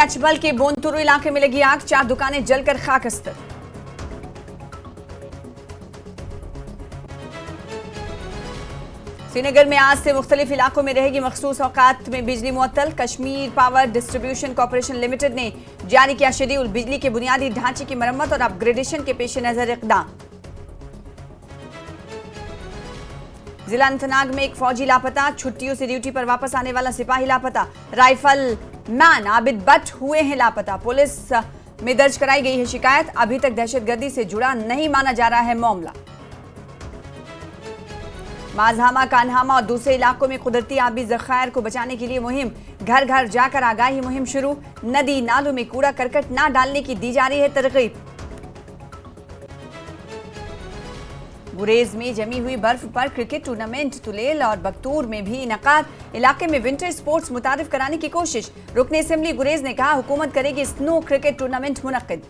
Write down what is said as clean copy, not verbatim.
अचबल के बोनतुरु इलाके में लगी आग, 4 दुकानें जलकर खाकस्तर। श्रीनगर में आज से मुख्तलिफ इलाकों में रहेगी मखसूस औकात में बिजली मुअत्तल। Kashmir power distribution corporation limited ने जारी किया शेड्यूल। बिजली के बुनियादी ढांचे की मरम्मत और अपग्रेडेशन के पेश नजर इक़दाम। जिला अनंतनाग में एक फौजी लापता, छुट्टियों से ड्यूटी पर वापस आने वाला सिपाही लापता। राइफल मैन आबिद बट हुए हैं लापता। पुलिस में दर्ज कराई गई है शिकायत। अभी तक दहशतगर्दी से जुड़ा नहीं माना जा रहा है मामला। माजहामा, कान्हामा और दूसरे इलाकों में कुदरती आबी जखायर को बचाने के लिए मुहिम। घर घर जाकर आगाही मुहिम शुरू। नदी नालों में कूड़ा करकट ना डालने की दी जा रही है तरगीब। गुरेज में जमी हुई बर्फ पर क्रिकेट टूर्नामेंट। तुलेल और बख्तूर में भी इनकाद। इलाके में विंटर स्पोर्ट्स मुतारिफ कराने की कोशिश। रुकने असेंबली गुरेज ने कहा हुकूमत करेगी स्नो क्रिकेट टूर्नामेंट मुनक्किद।